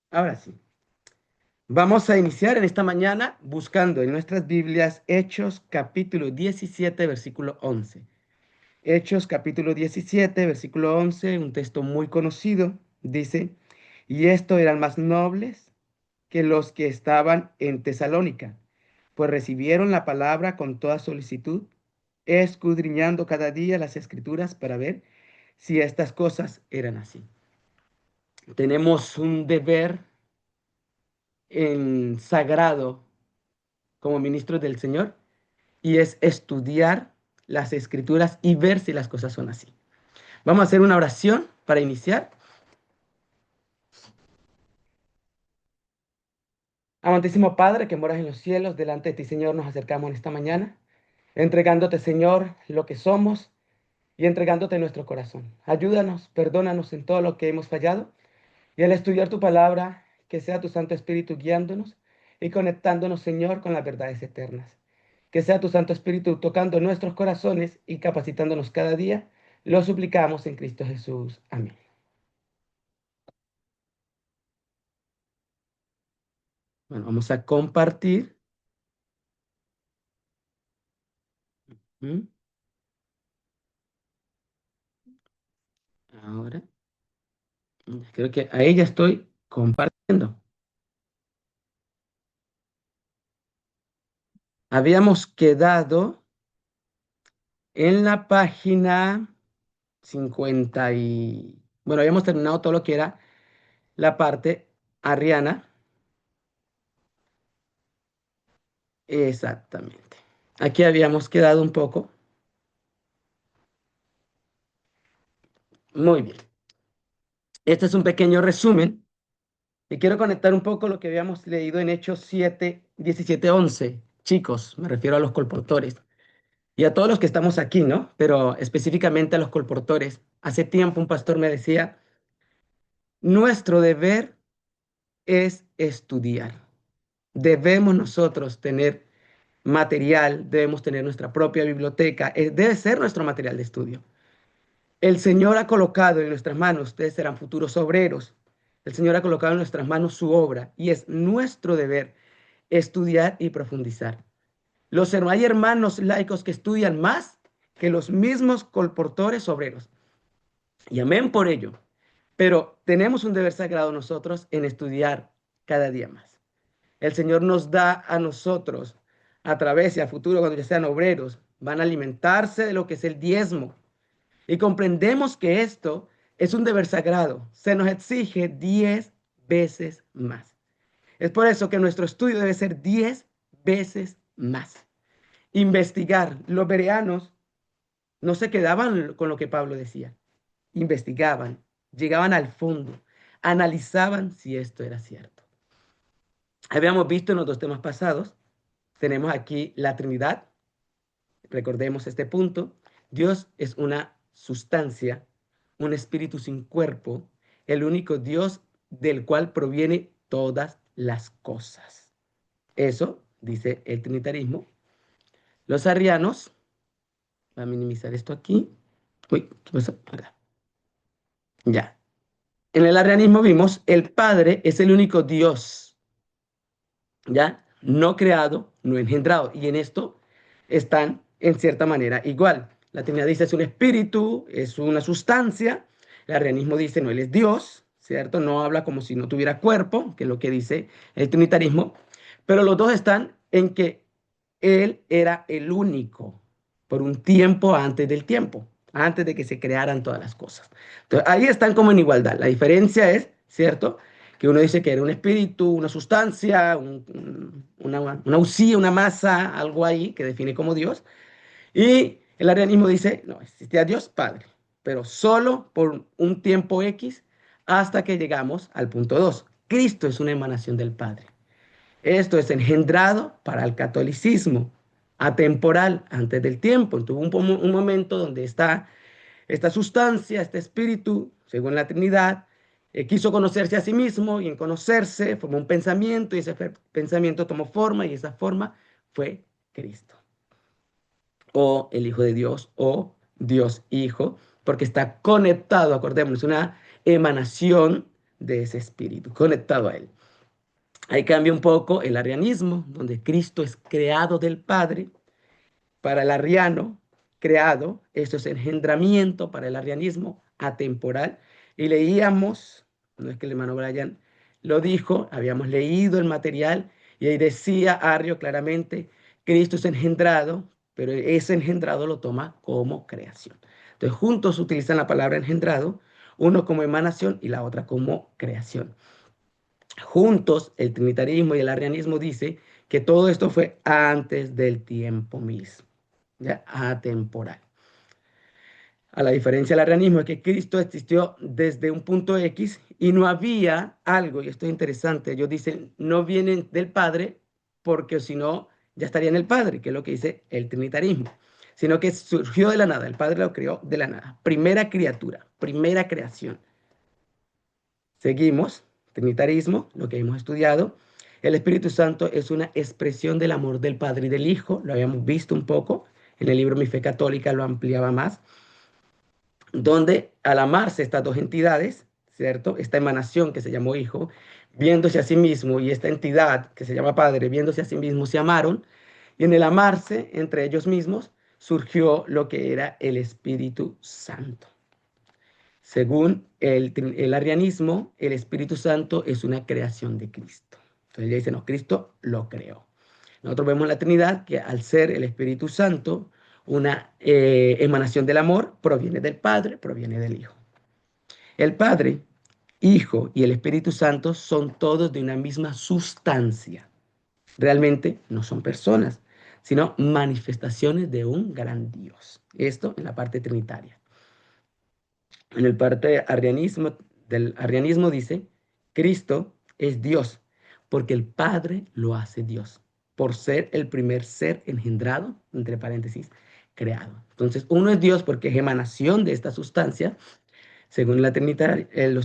Ahora sí, vamos a iniciar en esta mañana buscando en nuestras Biblias Hechos capítulo 17, versículo 11. Hechos capítulo 17, versículo 11, un texto muy conocido, dice, y estos eran más nobles que los que estaban en Tesalónica, pues recibieron la palabra con toda solicitud, escudriñando cada día las escrituras para ver si estas cosas eran así. Tenemos un deber en sagrado como ministros del Señor y es estudiar las escrituras y ver si las cosas son así. Vamos a hacer una oración para iniciar. Amantísimo Padre que moras en los cielos, delante de ti, Señor, nos acercamos en esta mañana, entregándote, Señor, lo que somos y entregándote nuestro corazón. Ayúdanos, perdónanos en todo lo que hemos fallado y al estudiar tu palabra, que sea tu Santo Espíritu guiándonos y conectándonos, Señor, con las verdades eternas. Que sea tu Santo Espíritu tocando nuestros corazones y capacitándonos cada día. Lo suplicamos en Cristo Jesús. Amén. Bueno, vamos a compartir. ¿Mm? Ahora, creo que a ella estoy compartiendo. Habíamos quedado en la página 50 y... Bueno, habíamos terminado todo lo que era la parte arriana. Exactamente. Aquí habíamos quedado un poco. Muy bien. Este es un pequeño resumen y quiero conectar un poco lo que habíamos leído en Hechos 7, 17, 11. Chicos, me refiero a los colportores y a todos los que estamos aquí, ¿no? Pero específicamente a los colportores. Hace tiempo un pastor me decía, nuestro deber es estudiar. Debemos nosotros tener material, debemos tener nuestra propia biblioteca, debe ser nuestro material de estudio. El Señor ha colocado en nuestras manos, ustedes serán futuros obreros, el Señor ha colocado en nuestras manos su obra y es nuestro deber estudiar y profundizar. Hay hermanos laicos que estudian más que los mismos colportores obreros. Y amén por ello. Pero tenemos un deber sagrado nosotros en estudiar cada día más. El Señor nos da a nosotros, a través y a futuro, cuando ya sean obreros, van a alimentarse de lo que es el diezmo. Y comprendemos que esto es un deber sagrado. Se nos exige 10 veces más. Es por eso que nuestro estudio debe ser 10 veces más. Investigar. Los bereanos no se quedaban con lo que Pablo decía. Investigaban, llegaban al fondo, analizaban si esto era cierto. Habíamos visto en los dos temas pasados, tenemos aquí la Trinidad. Recordemos este punto. Dios es una sustancia, un espíritu sin cuerpo, el único Dios del cual proviene todas las cosas. Eso dice el trinitarismo. Los arrianos, voy a minimizar esto aquí. Uy, ¿qué pasa? Acá. Ya. En el arrianismo vimos, el Padre es el único Dios, ¿ya? No creado, no engendrado. Y en esto están, en cierta manera, igual. La Trinidad dice es un espíritu, es una sustancia. El arrianismo dice no, Él es Dios, ¿cierto? No habla como si no tuviera cuerpo, que es lo que dice el trinitarismo. Pero los dos están en que Él era el único por un tiempo antes del tiempo, antes de que se crearan todas las cosas. Entonces, ahí están como en igualdad. La diferencia es, ¿cierto? Que uno dice que era un espíritu, una sustancia, una usía, una masa, algo ahí que define como Dios. Y el arianismo dice, no, existía Dios Padre, pero solo por un tiempo X hasta que llegamos al punto 2. Cristo es una emanación del Padre. Esto es engendrado para el catolicismo, atemporal, antes del tiempo. Entonces, hubo un momento donde está esta sustancia, este espíritu, según la Trinidad, quiso conocerse a sí mismo y en conocerse formó un pensamiento y ese pensamiento tomó forma y esa forma fue Cristo o el Hijo de Dios o Dios Hijo, porque está conectado, acordémonos, una emanación de ese espíritu, conectado a él. Ahí cambia un poco el arrianismo, donde Cristo es creado del Padre. Para el arriano, creado, esto es engendramiento para el arrianismo, atemporal. Y leíamos, no es que el hermano Brian lo dijo, habíamos leído el material y ahí decía Arrio claramente, Cristo es engendrado, pero ese engendrado lo toma como creación. Entonces juntos utilizan la palabra engendrado, uno como emanación y la otra como creación. Juntos, el trinitarismo y el arrianismo dice que todo esto fue antes del tiempo mismo, ya atemporal. A la diferencia del arrianismo es que Cristo existió desde un punto X y no había algo, y esto es interesante, ellos dicen, no vienen del Padre porque si no, ya estaría en el Padre, que es lo que dice el trinitarismo, sino que surgió de la nada, el Padre lo creó de la nada, primera criatura, primera creación. Seguimos, trinitarismo, lo que hemos estudiado. El Espíritu Santo es una expresión del amor del Padre y del Hijo, lo habíamos visto un poco, en el libro Mi Fe Católica lo ampliaba más, donde al amarse estas dos entidades, ¿cierto? Esta emanación que se llamó Hijo, viéndose a sí mismo, y esta entidad que se llama Padre, viéndose a sí mismo, se amaron, y en el amarse entre ellos mismos surgió lo que era el Espíritu Santo. Según el arrianismo, el Espíritu Santo es una creación de Cristo. Entonces ella dice, no, Cristo lo creó. Nosotros vemos en la Trinidad que al ser el Espíritu Santo una emanación del amor, proviene del Padre, proviene del Hijo. El Padre, Hijo y el Espíritu Santo son todos de una misma sustancia. Realmente no son personas, sino manifestaciones de un gran Dios. Esto en la parte trinitaria. En el parte arrianismo, del arrianismo dice, Cristo es Dios, porque el Padre lo hace Dios, por ser el primer ser engendrado, entre paréntesis, creado. Entonces, uno es Dios porque es emanación de esta sustancia, según los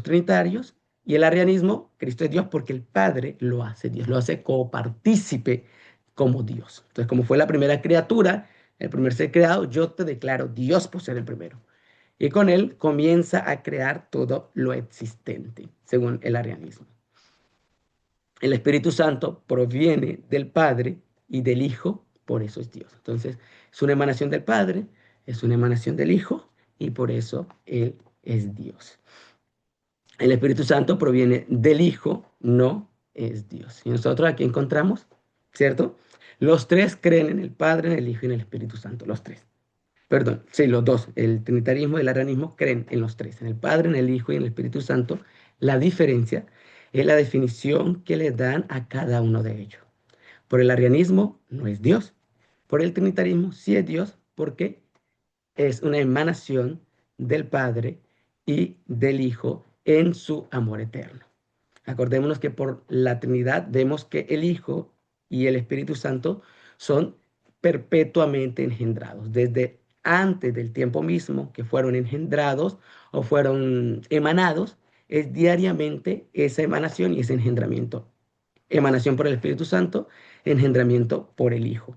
trinitarios, y el arrianismo, Cristo es Dios porque el Padre lo hace Dios, lo hace copartícipe como Dios. Entonces, como fue la primera criatura, el primer ser creado, yo te declaro Dios por ser el primero. Y con él comienza a crear todo lo existente, según el arrianismo. El Espíritu Santo proviene del Padre y del Hijo, por eso es Dios. Entonces, es una emanación del Padre, es una emanación del Hijo, y por eso Él es Dios. El Espíritu Santo proviene del Hijo, no es Dios. Y nosotros aquí encontramos, ¿cierto? Los tres creen en el Padre, en el Hijo y en el Espíritu Santo, los tres. Perdón, sí, los dos, el trinitarismo y el arianismo creen en los tres, en el Padre, en el Hijo y en el Espíritu Santo. La diferencia es la definición que le dan a cada uno de ellos. Por el arianismo no es Dios, por el trinitarismo sí es Dios porque es una emanación del Padre y del Hijo en su amor eterno. Acordémonos que por la Trinidad vemos que el Hijo y el Espíritu Santo son perpetuamente engendrados, desde antes del tiempo mismo que fueron engendrados o fueron emanados, es diariamente esa emanación y ese engendramiento. Emanación por el Espíritu Santo, engendramiento por el Hijo.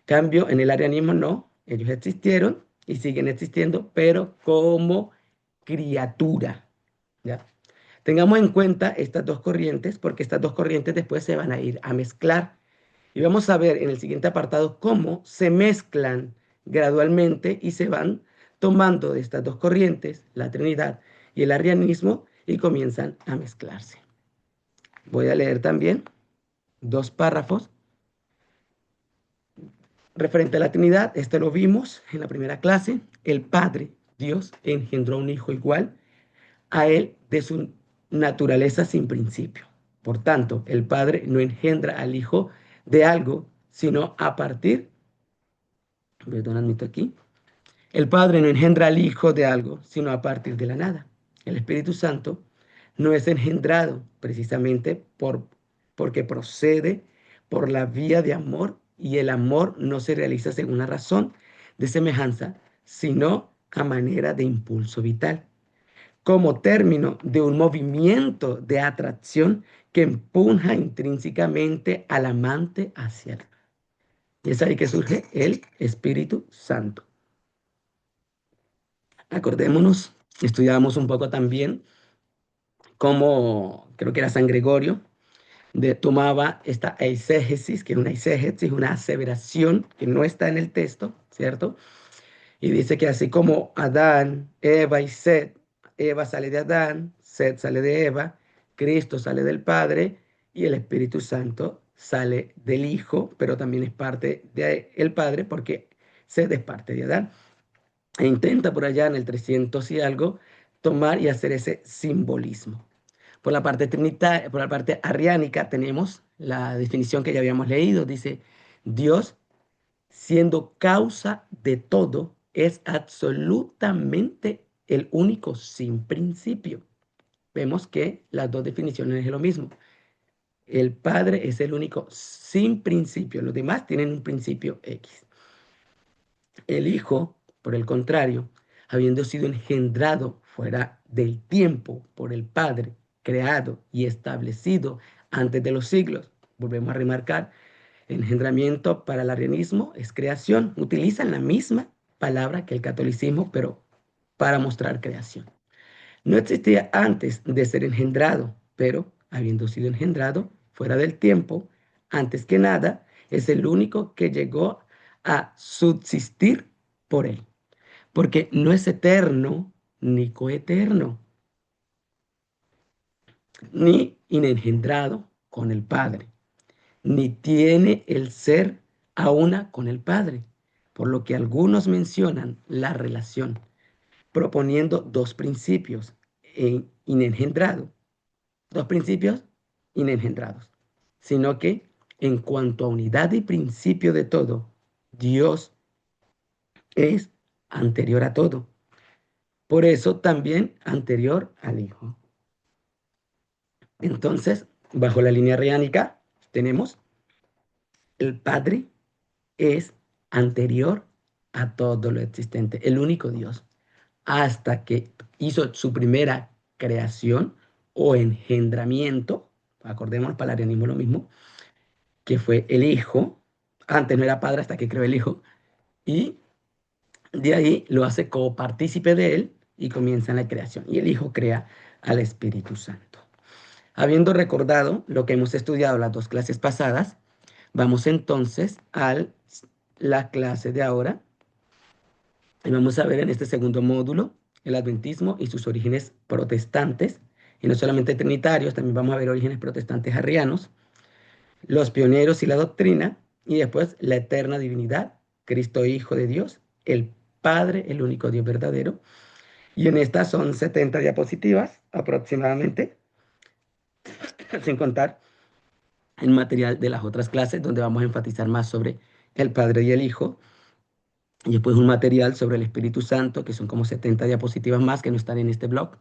Cambio, en el arianismo no, ellos existieron y siguen existiendo, pero como criatura, ¿ya? Tengamos en cuenta estas dos corrientes porque estas dos corrientes después se van a ir a mezclar. Y vamos a ver en el siguiente apartado cómo se mezclan gradualmente y se van tomando de estas dos corrientes, la Trinidad y el arrianismo, y comienzan a mezclarse. Voy a leer también dos párrafos referente a la Trinidad. Este lo vimos en la primera clase. El Padre, Dios, engendró un Hijo igual a él de su naturaleza sin principio. Por tanto, el Padre no engendra al Hijo de algo, sino a partir, perdón, admito aquí, el Padre no engendra al Hijo de algo, sino a partir de la nada. El Espíritu Santo no es engendrado precisamente porque procede por la vía de amor y el amor no se realiza según la razón de semejanza, sino a manera de impulso vital como término de un movimiento de atracción que empuja intrínsecamente al amante hacia él. Y es ahí que surge el Espíritu Santo. Acordémonos, estudiamos un poco también como creo que era San Gregorio, tomaba esta eisegesis, que es una eisegesis, una aseveración que no está en el texto, ¿cierto? Y dice que así como Adán, Eva y Set, Eva sale de Adán, Set sale de Eva, Cristo sale del Padre y el Espíritu Santo sale del Hijo, pero también es parte del Padre porque Set es parte de Adán. E intenta por allá en el 300 y algo tomar y hacer ese simbolismo. Por la parte arriánica tenemos la definición que ya habíamos leído. Dice, Dios, siendo causa de todo, es absolutamente el único sin principio. Vemos que las dos definiciones es lo mismo. El Padre es el único sin principio. Los demás tienen un principio X. El Hijo, por el contrario, habiendo sido engendrado fuera del tiempo por el Padre, creado y establecido antes de los siglos. Volvemos a remarcar, engendramiento para el arianismo es creación. Utilizan la misma palabra que el catolicismo, pero para mostrar creación. No existía antes de ser engendrado, pero habiendo sido engendrado fuera del tiempo, antes que nada, es el único que llegó a subsistir por él, porque no es eterno ni coeterno, ni inengendrado con el Padre, ni tiene el ser a una con el Padre, por lo que algunos mencionan la relación, proponiendo dos principios en inengendrado, dos principios inengendrados, sino que en cuanto a unidad y principio de todo, Dios es anterior a todo. Por eso también anterior al Hijo. Entonces, bajo la línea reánica, tenemos el Padre es anterior a todo lo existente, el único Dios, hasta que hizo su primera creación o engendramiento, acordémonos para el arianismo lo mismo, que fue el Hijo, antes no era Padre hasta que creó el Hijo, y de ahí lo hace copartícipe de él y comienza la creación. Y el Hijo crea al Espíritu Santo. Habiendo recordado lo que hemos estudiado las dos clases pasadas, vamos entonces a la clase de ahora y vamos a ver en este segundo módulo el adventismo y sus orígenes protestantes, y no solamente trinitarios, también vamos a ver orígenes protestantes arrianos, los pioneros y la doctrina, y después la eterna divinidad, Cristo Hijo de Dios, el Padre, el único Dios verdadero. Y en estas son 70 diapositivas aproximadamente, sin contar el material de las otras clases, donde vamos a enfatizar más sobre el Padre y el Hijo. Y después un material sobre el Espíritu Santo, que son como 70 diapositivas más que no están en este blog,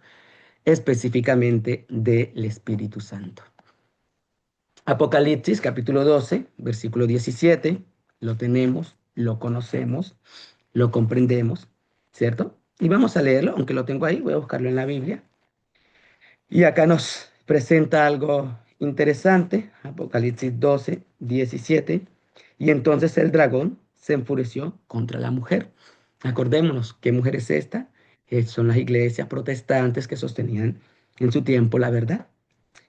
específicamente del Espíritu Santo. Apocalipsis capítulo 12, versículo 17, lo tenemos, lo conocemos, lo comprendemos, ¿cierto? Y vamos a leerlo, aunque lo tengo ahí, voy a buscarlo en la Biblia. Y acá nos presenta algo interesante, Apocalipsis 12, 17. Y entonces el dragón se enfureció contra la mujer. Acordémonos, ¿qué mujer es esta? Son las iglesias protestantes que sostenían en su tiempo la verdad.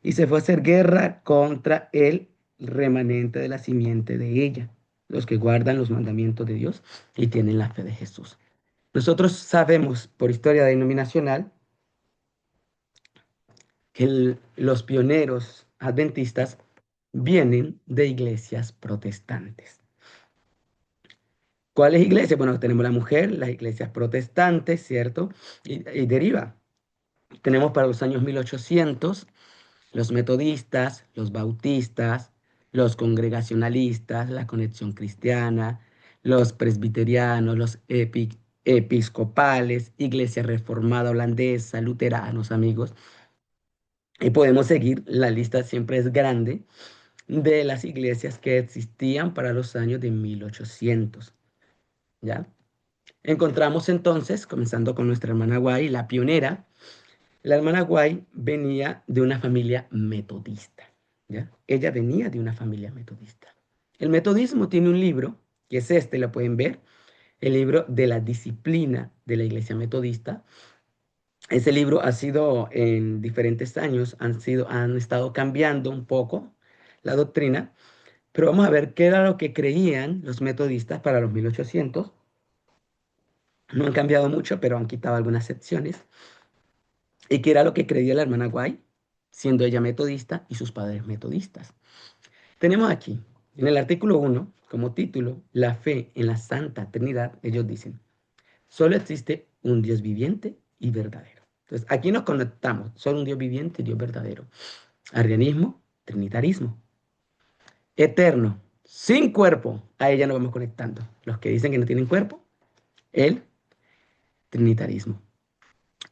Y se fue a hacer guerra contra el remanente de la simiente de ella, los que guardan los mandamientos de Dios y tienen la fe de Jesús. Nosotros sabemos por historia denominacional que los pioneros adventistas vienen de iglesias protestantes. ¿Cuáles iglesias? Bueno, tenemos la mujer, las iglesias protestantes, ¿cierto? Y deriva. Tenemos para los años 1800 los metodistas, los bautistas, los congregacionalistas, la Conexión Cristiana, los presbiterianos, los episcopales, Iglesia Reformada Holandesa, luteranos, amigos. Y podemos seguir, la lista siempre es grande, de las iglesias que existían para los años de 1800, ¿ya? Encontramos entonces, comenzando con nuestra hermana Guay, la pionera. La hermana Guay venía de una familia metodista, ¿ya? Ella venía de una familia metodista. El metodismo tiene un libro, que es este, lo pueden ver, el libro de la disciplina de la iglesia metodista, Ese libro ha sido en diferentes años, han estado cambiando un poco la doctrina, pero vamos a ver qué era lo que creían los metodistas para los 1800. No han cambiado mucho, pero han quitado algunas secciones. ¿Y qué era lo que creía la hermana White, siendo ella metodista y sus padres metodistas? Tenemos aquí, en el artículo 1, como título, la fe en la Santa Trinidad, ellos dicen, solo existe un Dios viviente y verdadero. Entonces, aquí nos conectamos, solo un Dios viviente y Dios verdadero. Arrianismo, trinitarismo. Eterno, sin cuerpo, a ella nos vamos conectando. Los que dicen que no tienen cuerpo, el trinitarismo.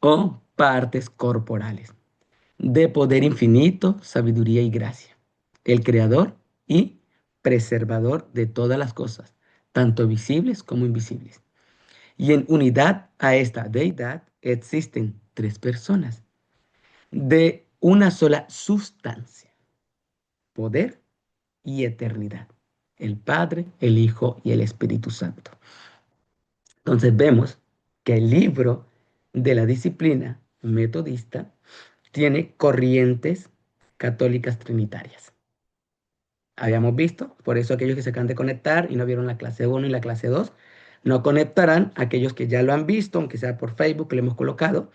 O partes corporales, de poder infinito, sabiduría y gracia. El creador y preservador de todas las cosas, tanto visibles como invisibles. Y en unidad a esta deidad existen tres personas de una sola sustancia, poder y eternidad. El Padre, el Hijo y el Espíritu Santo. Entonces vemos que el libro de la disciplina metodista tiene corrientes católicas trinitarias. Habíamos visto, por eso aquellos que se acaban de conectar y no vieron la clase 1 y la clase 2, no conectarán. Aquellos que ya lo han visto, aunque sea por Facebook, que le hemos colocado,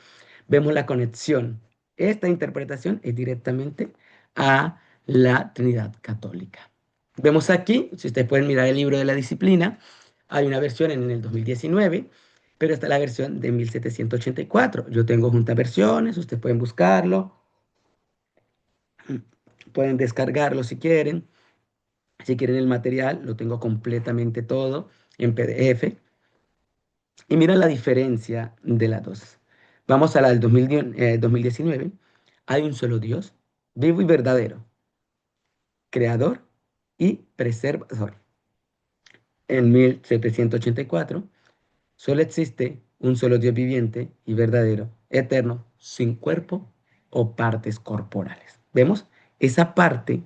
vemos la conexión. Esta interpretación es directamente a la Trinidad Católica. Vemos aquí, si ustedes pueden mirar el libro de la disciplina, hay una versión en el 2019, pero está la versión de 1784. Yo tengo juntas versiones, ustedes pueden buscarlo, pueden descargarlo si quieren. Si quieren el material, lo tengo completamente todo en PDF. Y mira la diferencia de las dos. Vamos a la del 2019. Hay un solo Dios, vivo y verdadero, creador y preservador. En 1784, solo existe un solo Dios viviente y verdadero, eterno, sin cuerpo o partes corporales. ¿Vemos? Esa parte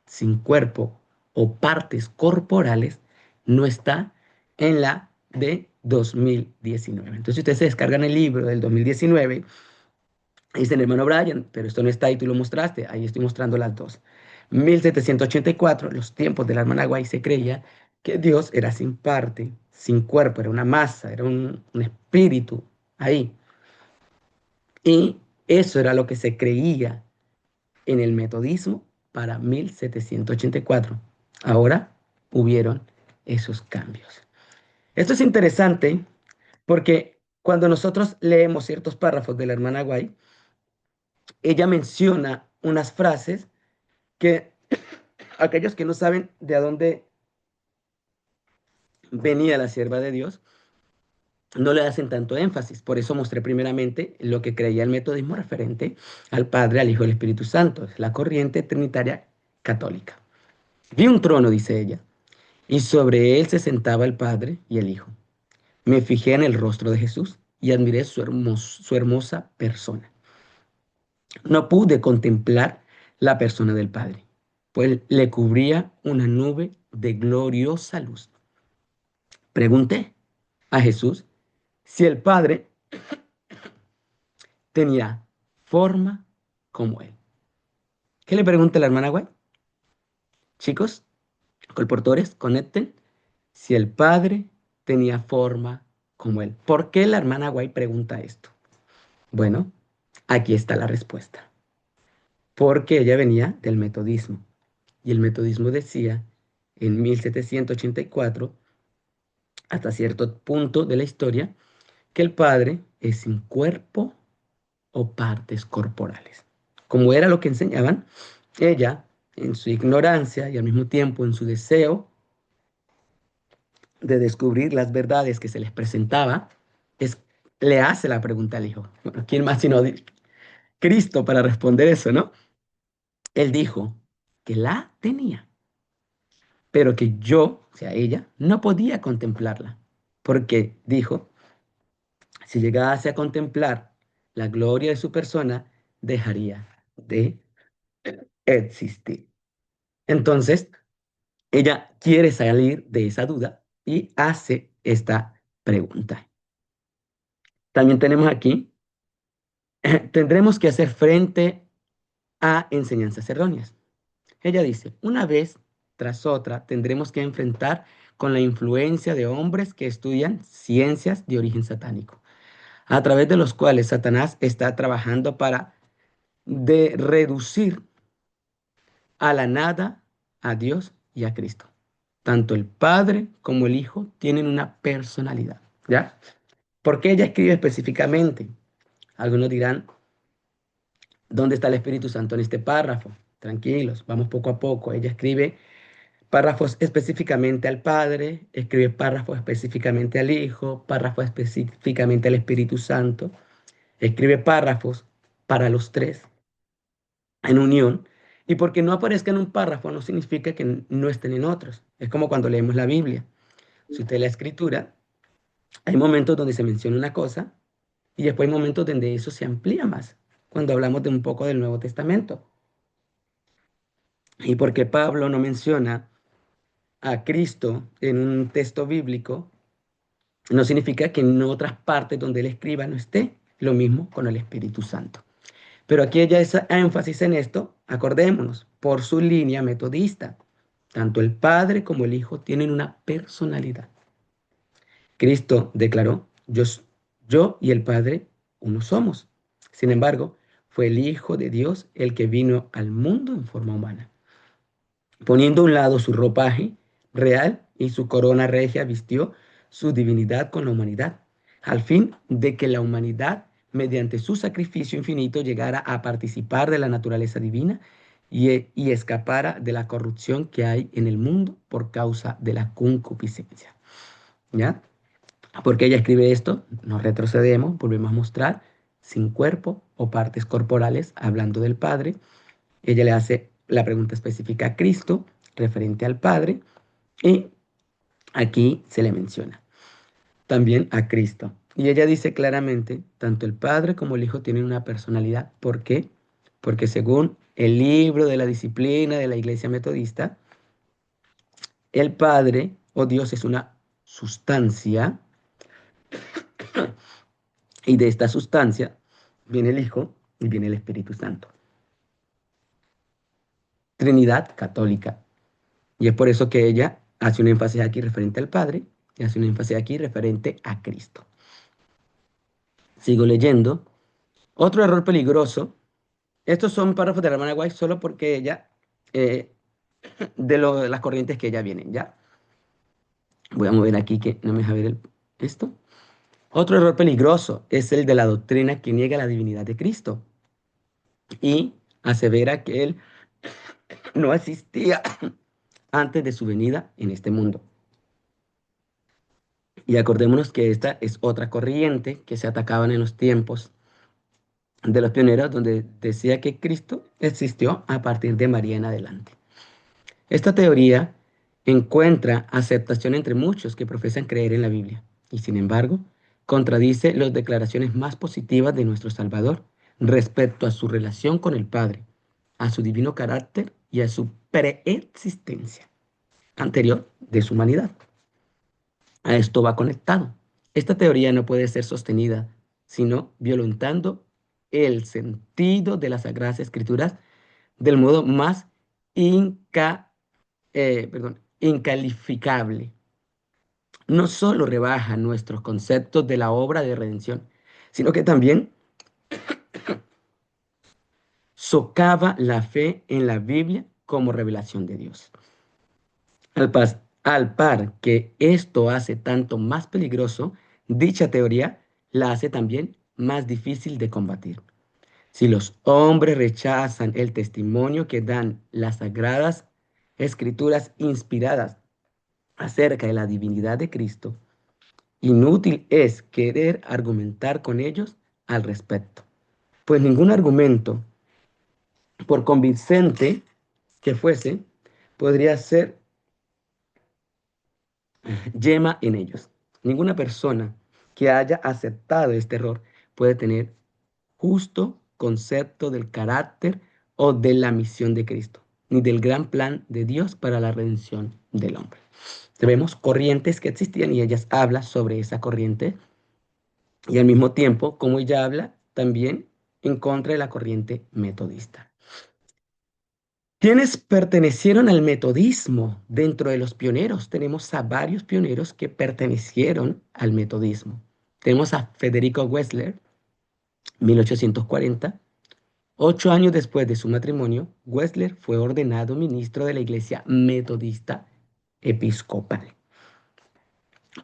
sin cuerpo o partes corporales no está en la de 2019. Entonces, si ustedes se descargan el libro del 2019, dicen, hermano Brian, pero esto no está ahí, tú lo mostraste. Ahí estoy mostrando las dos. 1784, los tiempos de la hermana Guay, se creía que Dios era sin parte, sin cuerpo, era una masa, era un espíritu ahí. Y eso era lo que se creía en el metodismo para 1784. Ahora hubieron esos cambios. Esto es interesante porque cuando nosotros leemos ciertos párrafos de la hermana Guay, ella menciona unas frases que aquellos que no saben de dónde venía la sierva de Dios, no le hacen tanto énfasis. Por eso mostré primeramente lo que creía el metodismo referente al Padre, al Hijo y al Espíritu Santo, es la corriente trinitaria católica. Vi un trono, dice ella, y sobre él se sentaba el Padre y el Hijo. Me fijé en el rostro de Jesús y admiré su hermosa persona. No pude contemplar la persona del Padre, pues le cubría una nube de gloriosa luz. Pregunté a Jesús si el Padre tenía forma como él. ¿Qué le pregunta la hermana White? Chicos, colportores, conecten si el Padre tenía forma como él. ¿Por qué la hermana White pregunta esto? Bueno, aquí está la respuesta. Porque ella venía del metodismo. Y el metodismo decía en 1784, hasta cierto punto de la historia, que el Padre es sin cuerpo o partes corporales. Como era lo que enseñaban, ella, en su ignorancia y al mismo tiempo en su deseo de descubrir las verdades que se les presentaba, es, le hace la pregunta al Hijo. Bueno, ¿quién más sino Cristo para responder eso, no? Él dijo que la tenía, pero que yo, o sea, ella, no podía contemplarla, porque dijo, si llegase a contemplar la gloria de su persona, dejaría de existir. Entonces, ella quiere salir de esa duda y hace esta pregunta. También tenemos aquí tendremos que hacer frente a enseñanzas erróneas. Ella dice, una vez tras otra tendremos que enfrentar con la influencia de hombres que estudian ciencias de origen satánico, a través de los cuales Satanás está trabajando para reducir a la nada a Dios y a Cristo. Tanto el Padre como el Hijo tienen una personalidad, ¿ya? ¿Por qué ella escribe específicamente? Algunos dirán, ¿dónde está el Espíritu Santo en este párrafo? Tranquilos, vamos poco a poco. Ella escribe párrafos específicamente al Padre, escribe párrafos específicamente al Hijo, párrafos específicamente al Espíritu Santo, escribe párrafos para los tres en unión. Y porque no aparezca en un párrafo no significa que no estén en otros. Es como cuando leemos la Biblia. Si usted lee la escritura, hay momentos donde se menciona una cosa y después hay momentos donde eso se amplía más, cuando hablamos de un poco del Nuevo Testamento. Y porque Pablo no menciona a Cristo en un texto bíblico, no significa que en otras partes donde él escriba no esté. Lo mismo con el Espíritu Santo. Pero aquí ella hace énfasis en esto, acordémonos, por su línea metodista. Tanto el Padre como el Hijo tienen una personalidad. Cristo declaró, yo y el Padre uno somos. Sin embargo, fue el Hijo de Dios el que vino al mundo en forma humana. Poniendo a un lado su ropaje real y su corona regia, vistió su divinidad con la humanidad, al fin de que la humanidad, mediante su sacrificio infinito, llegara a participar de la naturaleza divina y escapara de la corrupción que hay en el mundo por causa de la concupiscencia. ¿Ya? Porque ella escribe esto, nos retrocedemos, volvemos a mostrar, sin cuerpo o partes corporales, hablando del Padre. Ella le hace la pregunta específica a Cristo, referente al Padre, y aquí se le menciona también a Cristo. Y ella dice claramente, tanto el Padre como el Hijo tienen una personalidad. ¿Por qué? Porque según el libro de la disciplina de la Iglesia Metodista, el Padre o Dios es una sustancia y de esta sustancia viene el Hijo y viene el Espíritu Santo. Trinidad católica. Y es por eso que ella hace un énfasis aquí referente al Padre y hace un énfasis aquí referente a Cristo. Sigo leyendo. Otro error peligroso. Estos son párrafos de la hermana White solo porque ella, eh, de las corrientes que ella vienen, ¿ya? Voy a mover aquí que no me deja ver esto. Otro error peligroso es el de la doctrina que niega la divinidad de Cristo y asevera que Él no existía antes de su venida en este mundo. Y acordémonos que esta es otra corriente que se atacaban en los tiempos de los pioneros, donde decía que Cristo existió a partir de María en adelante. Esta teoría encuentra aceptación entre muchos que profesan creer en la Biblia y, sin embargo, contradice las declaraciones más positivas de nuestro Salvador respecto a su relación con el Padre, a su divino carácter y a su preexistencia anterior de su humanidad. A esto va conectado. Esta teoría no puede ser sostenida sino violentando el sentido de las Sagradas Escrituras del modo más incalificable. No solo rebaja nuestros conceptos de la obra de redención, sino que también socava la fe en la Biblia como revelación de Dios. Al par que esto hace tanto más peligroso, dicha teoría la hace también más difícil de combatir. Si los hombres rechazan el testimonio que dan las sagradas escrituras inspiradas acerca de la divinidad de Cristo, inútil es querer argumentar con ellos al respecto, pues ningún argumento, por convincente que fuese, podría ser yema en ellos. Ninguna persona que haya aceptado este error puede tener justo concepto del carácter o de la misión de Cristo, ni del gran plan de Dios para la redención del hombre. Vemos corrientes que existían y ellas hablan sobre esa corriente y al mismo tiempo, como ella habla, también en contra de la corriente metodista. ¿Quiénes pertenecieron al metodismo? Dentro de los pioneros tenemos a varios pioneros que pertenecieron al metodismo. Tenemos a Federico Wessler, 1840. 8 años después de su matrimonio, Wessler fue ordenado ministro de la Iglesia Metodista Episcopal.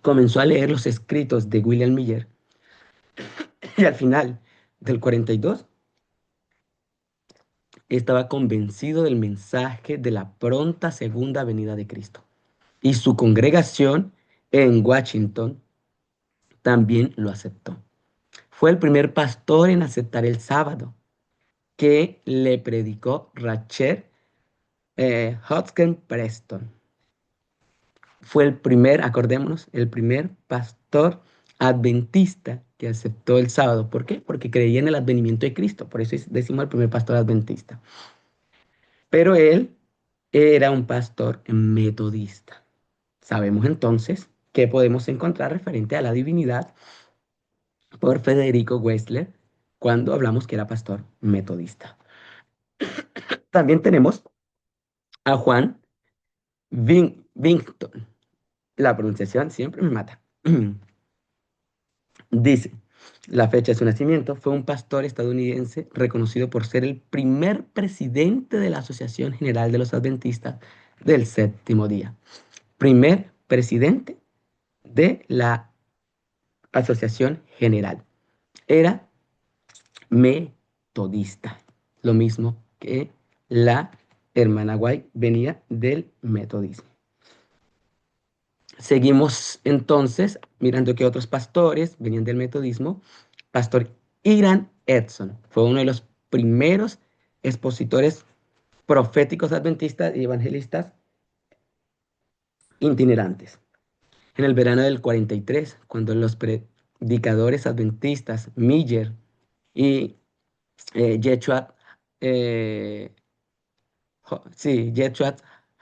Comenzó a leer los escritos de William Miller y al final del 42 estaba convencido del mensaje de la pronta segunda venida de Cristo. Y su congregación en Washington también lo aceptó. Fue el primer pastor en aceptar el sábado que le predicó Rachel Hodgkin Preston. Fue el primer, acordémonos, el primer pastor adventista que aceptó el sábado. ¿Por qué? Porque creía en el advenimiento de Cristo. Por eso decimos el primer pastor adventista. Pero él era un pastor metodista. Sabemos entonces que podemos encontrar referente a la divinidad por Federico Wessler cuando hablamos que era pastor metodista. También tenemos a Juan Wington. La pronunciación siempre me mata. Dice, la fecha de su nacimiento fue un pastor estadounidense reconocido por ser el primer presidente de la Asociación General de los Adventistas del Séptimo Día. Primer presidente de la Asociación General. Era metodista, lo mismo que la hermana White venía del metodismo. Seguimos entonces mirando que otros pastores venían del metodismo. Pastor Iran Edson fue uno de los primeros expositores proféticos adventistas y evangelistas itinerantes. En el verano del 43, cuando los predicadores adventistas Miller y Jethro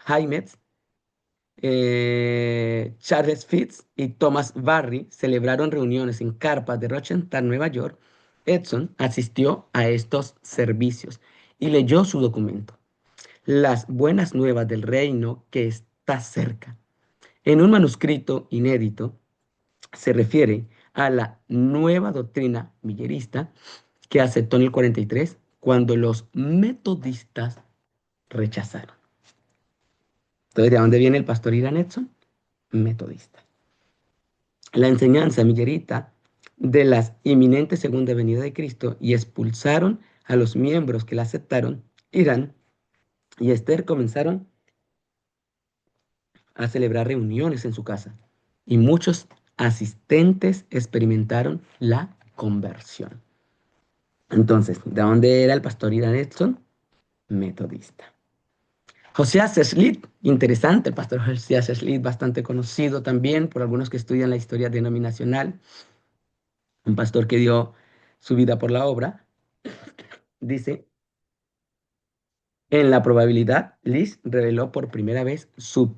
Hymet, Charles Fitz y Thomas Barry celebraron reuniones en carpas de Rochester, Nueva York. Edson asistió a estos servicios y leyó su documento, Las buenas nuevas del reino que está cerca. En un manuscrito inédito se refiere a la nueva doctrina millerista que aceptó en el 43 cuando los metodistas rechazaron. Entonces, ¿de dónde viene el pastor Iran Edson? Metodista. La enseñanza millerita de la inminente segunda venida de Cristo y expulsaron a los miembros que la aceptaron. Irán y Esther comenzaron a celebrar reuniones en su casa y muchos asistentes experimentaron la conversión. Entonces, ¿de dónde era el pastor Irán Edson? Metodista. Josías Smith, interesante, el pastor Josías Smith, bastante conocido también por algunos que estudian la historia denominacional, un pastor que dio su vida por la obra. Dice, en la probabilidad, Liz reveló por primera vez su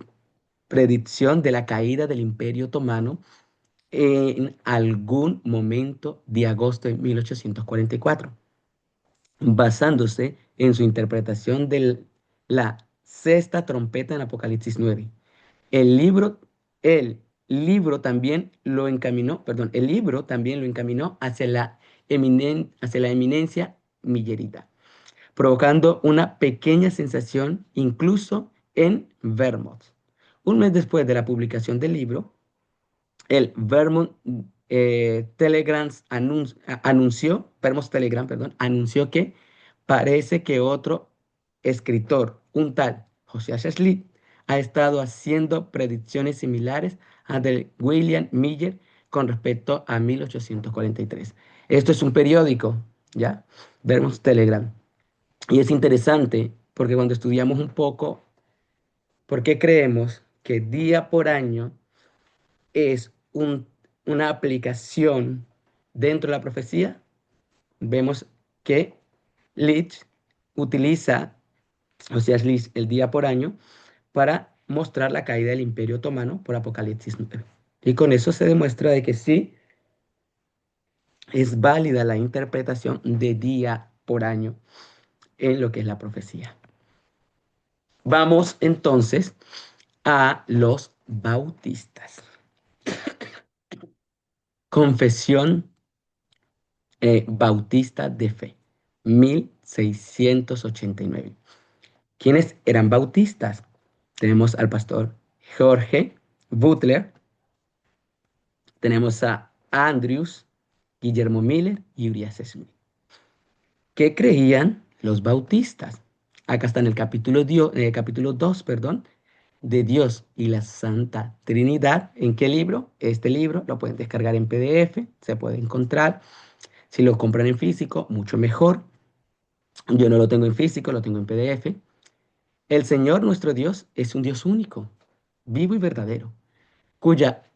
predicción de la caída del Imperio Otomano en algún momento de agosto de 1844, basándose en su interpretación de la sexta trompeta en Apocalipsis 9. El libro, el libro también lo encaminó, perdón, el libro también lo encaminó hacia la eminencia millerita, provocando una pequeña sensación incluso en Vermont. Un mes después de la publicación del libro, el Vermont Vermont Telegram, perdón, anunció que parece que otro escritor, un tal Josiah Smith, ha estado haciendo predicciones similares a de William Miller con respecto a 1843. Esto es un periódico, ¿ya? Vermont Telegram. Y es interesante porque cuando estudiamos un poco, ¿por qué creemos que día por año es una aplicación dentro de la profecía? Vemos que Leach utiliza, o sea, Leach, el día por año para mostrar la caída del Imperio Otomano por Apocalipsis 9. Y con eso se demuestra de que sí, es válida la interpretación de día por año en lo que es la profecía. Vamos entonces a los bautistas. Confesión Bautista de Fe, 1689. ¿Quiénes eran bautistas? Tenemos al pastor Jorge Butler, tenemos a Andrews, Guillermo Miller y Urias Smith. ¿Qué creían los bautistas? Acá está en el capítulo 2, perdón, de Dios y la Santa Trinidad. ¿En qué libro? Este libro lo pueden descargar en PDF, se puede encontrar. Si lo compran en físico, mucho mejor. Yo no lo tengo en físico, lo tengo en PDF. El Señor nuestro Dios es un Dios único, vivo y verdadero, cuya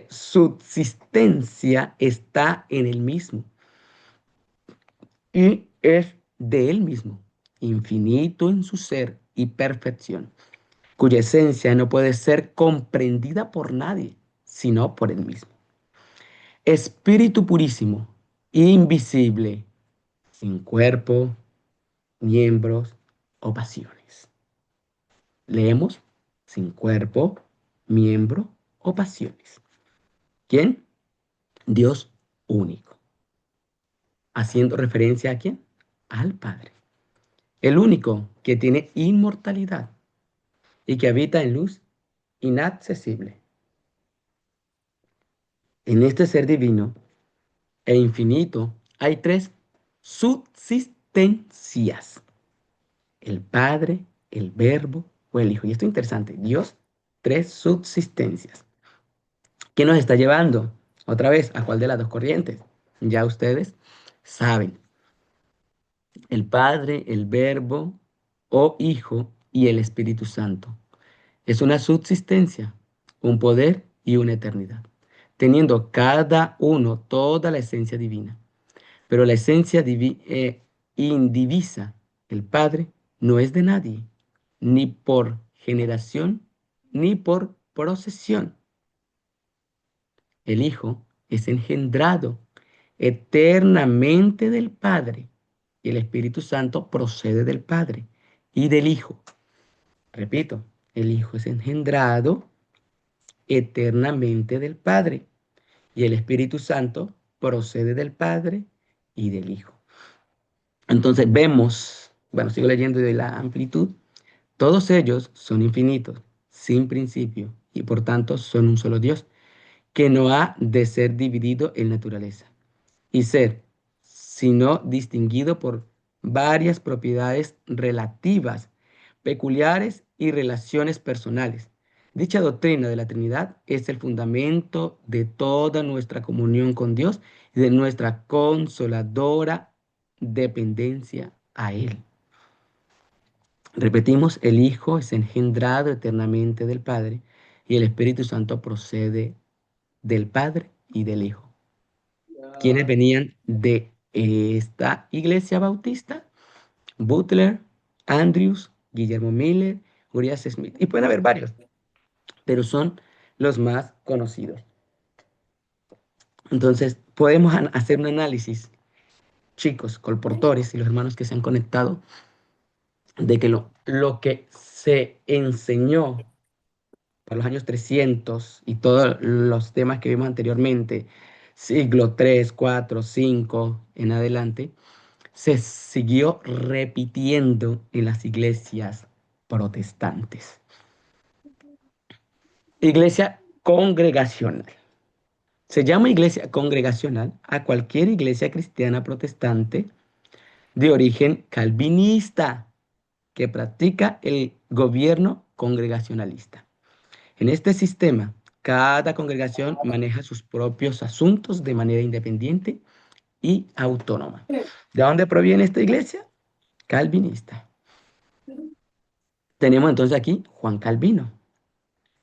subsistencia está en Él mismo y es de Él mismo, infinito en su ser y perfección, cuya esencia no puede ser comprendida por nadie, sino por Él mismo. Espíritu purísimo, invisible, sin cuerpo, miembros o pasiones. Leemos sin cuerpo, miembro o pasiones. ¿Quién? Dios único. Haciendo referencia a quién? Al Padre. El único que tiene inmortalidad y que habita en luz inaccesible. En este ser divino e infinito hay tres subsistencias. El Padre, el Verbo o el Hijo. Y esto es interesante. Dios, tres subsistencias. ¿Qué nos está llevando? Otra vez, ¿a cuál de las dos corrientes? Ya ustedes saben. El Padre, el Verbo o Hijo y el Espíritu Santo. Es una subsistencia, un poder y una eternidad, teniendo cada uno toda la esencia divina. Pero la esencia indivisa, el Padre, no es de nadie, ni por generación, ni por procesión. El Hijo es engendrado eternamente del Padre y el Espíritu Santo procede del Padre y del Hijo. Repito, el Hijo es engendrado eternamente del Padre y el Espíritu Santo procede del Padre y del Hijo. Entonces vemos, bueno, sigo leyendo de la amplitud, todos ellos son infinitos, sin principio y por tanto son un solo Dios, que no ha de ser dividido en naturaleza y ser, sino distinguido por varias propiedades relativas, peculiares y relaciones personales. Dicha doctrina de la Trinidad es el fundamento de toda nuestra comunión con Dios y de nuestra consoladora dependencia a Él. Repetimos, el Hijo es engendrado eternamente del Padre y el Espíritu Santo procede del Padre y del Hijo. ¿Quiénes venían de esta iglesia bautista? Butler, Andrews, Guillermo Miller, Urias Smith. Y pueden haber varios, pero son los más conocidos. Entonces, podemos hacer un análisis, chicos, colportores y los hermanos que se han conectado, de que lo que se enseñó para los años 300 y todos los temas que vimos anteriormente, siglo 3, 4, 5 en adelante, se siguió repitiendo en las iglesias protestantes. Iglesia congregacional. Se llama iglesia congregacional a cualquier iglesia cristiana protestante de origen calvinista que practica el gobierno congregacionalista. En este sistema, cada congregación maneja sus propios asuntos de manera independiente y autónoma. ¿De dónde proviene esta iglesia? Calvinista. Tenemos entonces aquí Juan Calvino.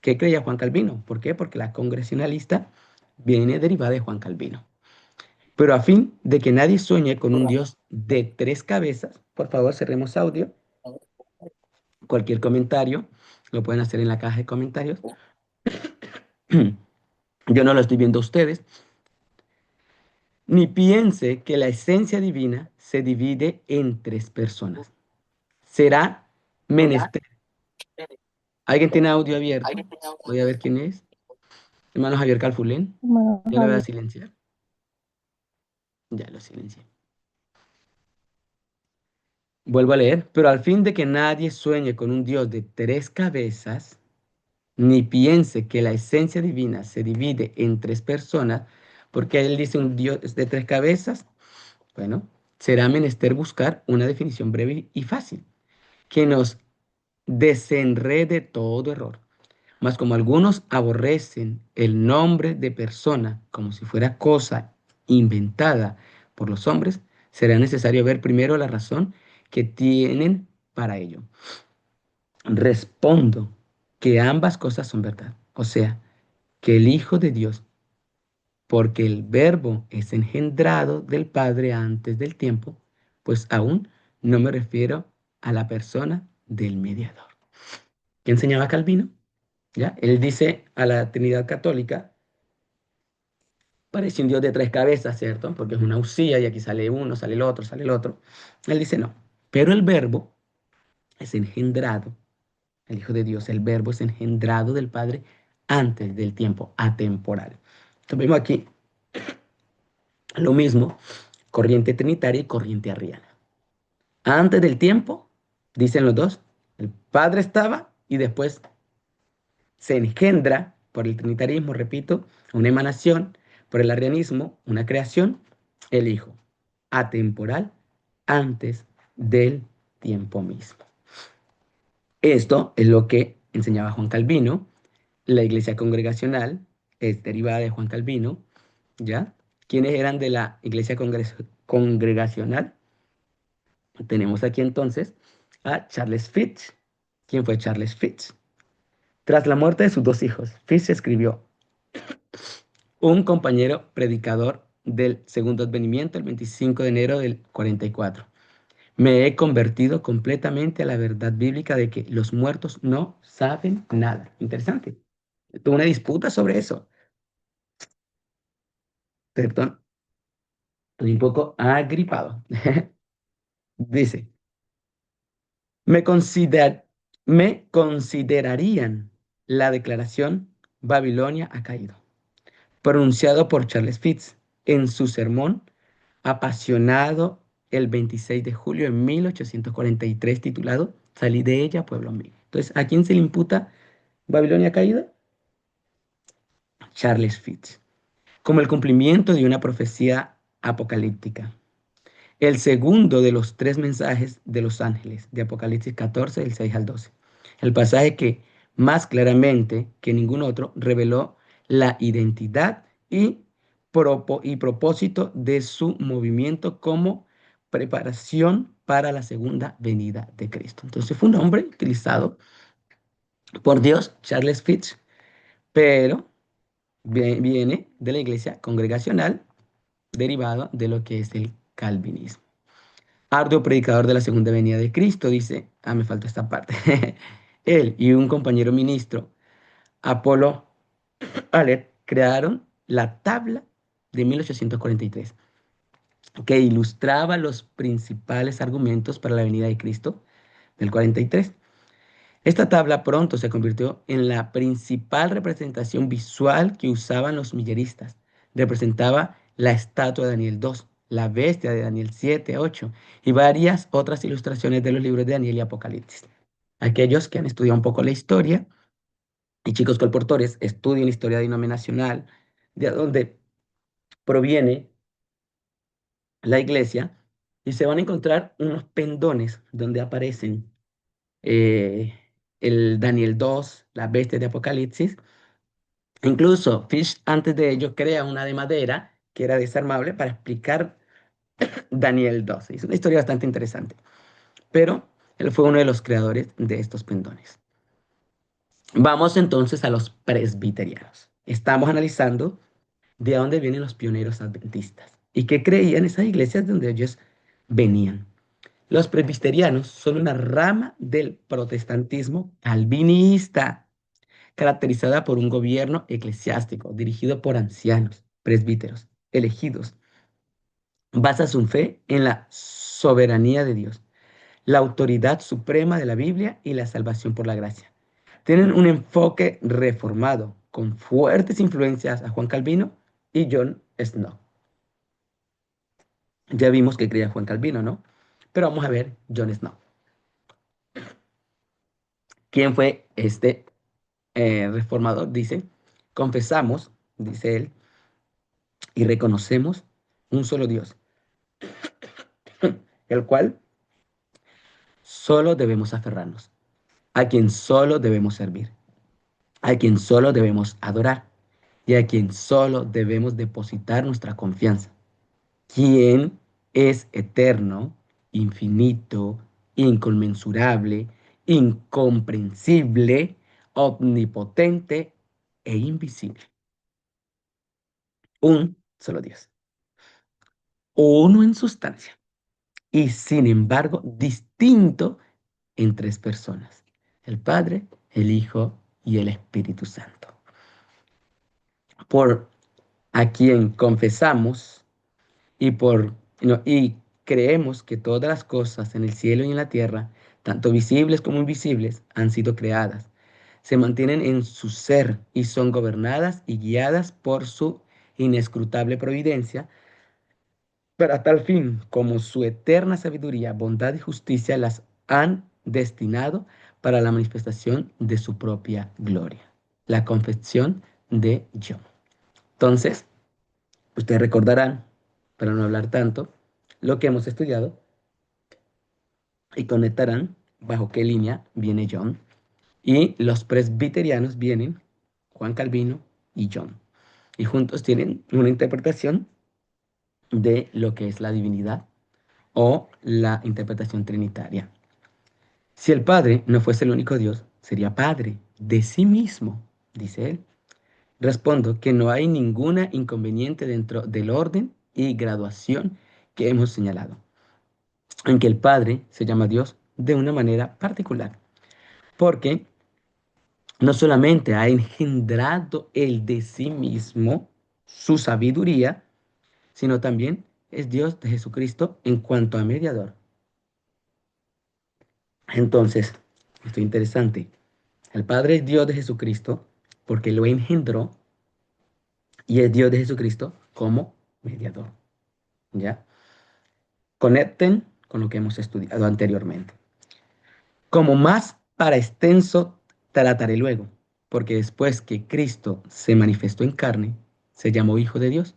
¿Qué creía Juan Calvino? ¿Por qué? Porque la congregacionalista viene derivada de Juan Calvino. Pero a fin de que nadie sueñe con un Dios de tres cabezas, por favor cerremos audio. Cualquier comentario lo pueden hacer en la caja de comentarios. Yo no lo estoy viendo a ustedes. ni piense que la esencia divina se divide en tres personas. Será menester. ¿Alguien tiene audio abierto? Voy a ver quién es. Hermano Javier Calfulén. Hermano Ya lo voy a Javier. silenciar. Ya lo silencié. Vuelvo a leer. Pero al fin de que nadie sueñe con un Dios de tres cabezas, ni piense que la esencia divina se divide en tres personas, porque él dice un Dios de tres cabezas, bueno, será menester buscar una definición breve y fácil, que nos desenrede todo error. Mas como algunos aborrecen el nombre de persona como si fuera cosa inventada por los hombres, será necesario ver primero la razón que tienen para ello. Respondo que ambas cosas son verdad. O sea, que el Hijo de Dios, porque el Verbo es engendrado del Padre antes del tiempo, pues aún no me refiero a la persona del mediador. ¿Qué enseñaba Calvino? ¿Ya? Él dice a la Trinidad Católica, parece un Dios de tres cabezas, ¿cierto? Porque es una usía y aquí sale uno, sale el otro, sale el otro. Él dice no, pero el Verbo es engendrado, el Hijo de Dios, el Verbo es engendrado del Padre antes del tiempo, atemporal. Entonces vemos aquí lo mismo, corriente trinitaria y corriente arriana. Antes del tiempo, dicen los dos, el Padre estaba y después se engendra por el trinitarismo, repito, una emanación, por el arrianismo, una creación, el Hijo, atemporal, antes del tiempo mismo. Esto es lo que enseñaba Juan Calvino. La iglesia congregacional es derivada de Juan Calvino, ¿ya? ¿Quiénes eran de la iglesia congregacional? Tenemos aquí entonces a Charles Fitch. ¿Quién fue Charles Fitch? Tras la muerte de sus dos hijos, Fitch escribió: un compañero predicador del segundo advenimiento el 25 de enero del 44. Me he convertido completamente a la verdad bíblica de que los muertos no saben nada. Interesante. Tuve una disputa sobre eso. Perdón, estoy un poco agripado. Dice, me, consider- me considerarían la declaración Babilonia ha caído, pronunciado por Charles Fitz en su sermón apasionado el 26 de julio de 1843, titulado Salí de ella, pueblo mío. Entonces, ¿a quién se le imputa Babilonia caída? Charles Fitz, como el cumplimiento de una profecía apocalíptica. El segundo de los tres mensajes de los ángeles de Apocalipsis 14, del 6 al 12. El pasaje que más claramente que ningún otro reveló la identidad y propósito de su movimiento como preparación para la segunda venida de Cristo. Entonces fue un hombre utilizado por Dios, Charles Fitch, pero viene de la iglesia congregacional derivado de lo que es el calvinismo. Arduo predicador de la segunda venida de Cristo, dice, me falta esta parte. Él y un compañero ministro, Apolo Alert, crearon la tabla de 1843, que ilustraba los principales argumentos para la venida de Cristo del 43. Esta tabla pronto se convirtió en la principal representación visual que usaban los milleristas. Representaba la estatua de Daniel 2, la bestia de Daniel 7, 8 y varias otras ilustraciones de los libros de Daniel y Apocalipsis. Aquellos que han estudiado un poco la historia y chicos colportores estudian historia denominacional, de donde proviene la iglesia, y se van a encontrar unos pendones donde aparecen eh, el Daniel 2, la bestia de Apocalipsis. Incluso Fish antes de ello crea una de madera que era desarmable para explicar Daniel 2. Es una historia bastante interesante, pero él fue uno de los creadores de estos pendones. Vamos entonces a los presbiterianos. Estamos analizando de dónde vienen los pioneros adventistas y qué creían esas iglesias de donde ellos venían. Los presbiterianos son una rama del protestantismo calvinista, caracterizada por un gobierno eclesiástico dirigido por ancianos, presbíteros, elegidos, basa su fe en la soberanía de Dios, la autoridad suprema de la Biblia y la salvación por la gracia. Tienen un enfoque reformado, con fuertes influencias a Juan Calvino y John Snow. Ya vimos que creía Juan Calvino, ¿no? Pero vamos a ver John Snow. ¿Quién fue este reformador? Dice, confesamos, dice él, y reconocemos un solo Dios, el cual solo debemos aferrarnos, a quien solo debemos servir, a quien solo debemos adorar y a quien solo debemos depositar nuestra confianza, quien es eterno, infinito, inconmensurable, incomprensible, omnipotente e invisible. Un solo Dios, uno en sustancia y sin embargo distinto en tres personas, el Padre, el Hijo y el Espíritu Santo. Por a quien confesamos y por no, y creemos que todas las cosas en el cielo y en la tierra, tanto visibles como invisibles, han sido creadas. Se mantienen en su ser y son gobernadas y guiadas por su inescrutable providencia, para tal fin como su eterna sabiduría, bondad y justicia las han destinado para la manifestación de su propia gloria. La confesión de yo. Entonces, ustedes recordarán, para no hablar tanto, lo que hemos estudiado y conectarán bajo qué línea viene John. Y los presbiterianos vienen Juan Calvino y John. Y juntos tienen una interpretación de lo que es la divinidad o la interpretación trinitaria. Si el Padre no fuese el único Dios, sería Padre de sí mismo, dice él. Respondo que no hay ninguna inconveniente dentro del orden y graduación que hemos señalado, en que el Padre se llama Dios de una manera particular, porque no solamente ha engendrado él de sí mismo su sabiduría, sino también es Dios de Jesucristo en cuanto a mediador. Entonces, esto es interesante. El Padre es Dios de Jesucristo porque lo engendró y es Dios de Jesucristo como mediador. ¿Ya? Conecten con lo que hemos estudiado anteriormente. Como más para extenso trataré luego, porque después que Cristo se manifestó en carne, se llamó Hijo de Dios,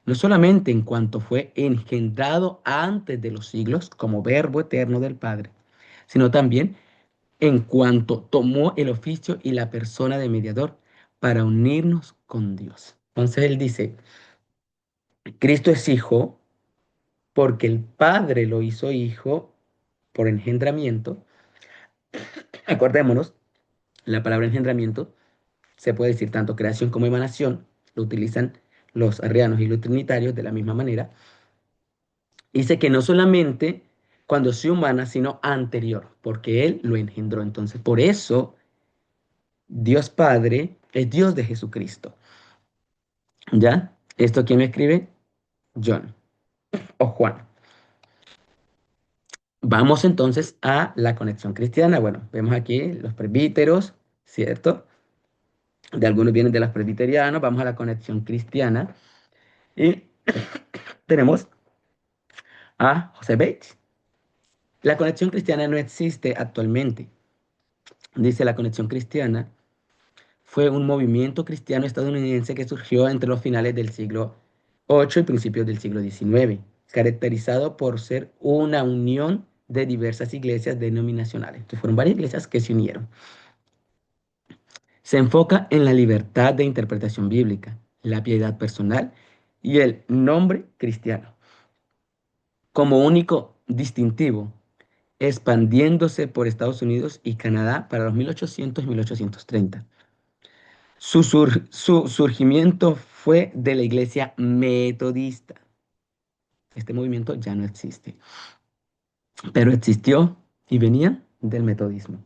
no solamente en cuanto fue engendrado antes de los siglos como verbo eterno del Padre, sino también en cuanto tomó el oficio y la persona de mediador para unirnos con Dios. Entonces él dice, Cristo es hijo porque el Padre lo hizo hijo por engendramiento. Acordémonos, la palabra engendramiento se puede decir tanto creación como emanación, lo utilizan los arrianos y los trinitarios de la misma manera. Dice que no solamente cuando se humana, sino anterior, porque Él lo engendró. Entonces, por eso Dios Padre es Dios de Jesucristo. ¿Ya? ¿Esto quién lo escribe? John o Juan. Vamos entonces a la conexión cristiana. Bueno, vemos aquí los presbíteros, ¿cierto? De algunos vienen de los presbiterianos. Vamos a la conexión cristiana. Y tenemos a José Bates. La conexión cristiana no existe actualmente. Dice la conexión cristiana fue un movimiento cristiano estadounidense que surgió entre los finales del siglo VIII y principios del siglo XIX, caracterizado por ser una unión de diversas iglesias denominacionales. Entonces fueron varias iglesias que se unieron. Se enfoca en la libertad de interpretación bíblica, la piedad personal y el nombre cristiano como único distintivo, expandiéndose por Estados Unidos y Canadá para los 1800 y 1830. Su surgimiento fue de la iglesia metodista. Este movimiento ya no existe, pero existió y venía del metodismo.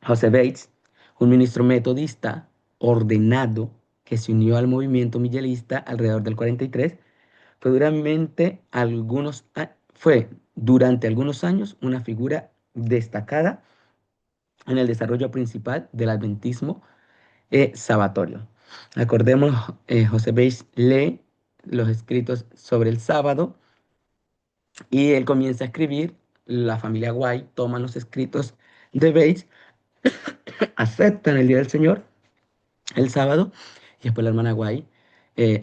José Bates, un ministro metodista ordenado que se unió al movimiento miguelista alrededor del 43, Fue durante algunos años una figura destacada en el desarrollo principal del adventismo sabatorio. Acordemos, José Bates lee los escritos sobre el sábado y él comienza a escribir. La familia White toma los escritos de Bates, aceptan el día del Señor, el sábado, y después la hermana White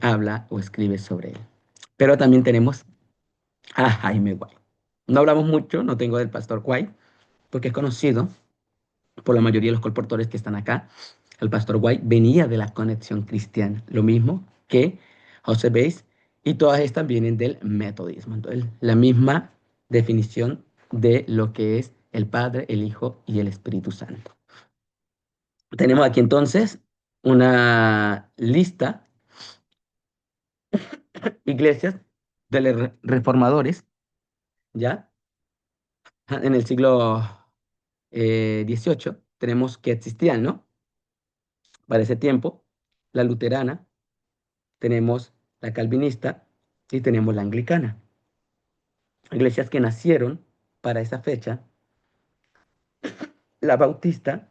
habla o escribe sobre él. Pero también tenemos a Jaime White. No hablamos mucho, no tengo del pastor White, porque es conocido por la mayoría de los colportores que están acá. El pastor White venía de la conexión cristiana, lo mismo que José Bates, y todas estas vienen del metodismo. Entonces, la misma definición de lo que es el Padre, el Hijo y el Espíritu Santo. Tenemos aquí entonces una lista de iglesias de los reformadores, ¿ya? En el siglo XVIII tenemos que existían, ¿no? Para ese tiempo, la luterana, tenemos la calvinista y tenemos la anglicana. Iglesias que nacieron para esa fecha, la bautista,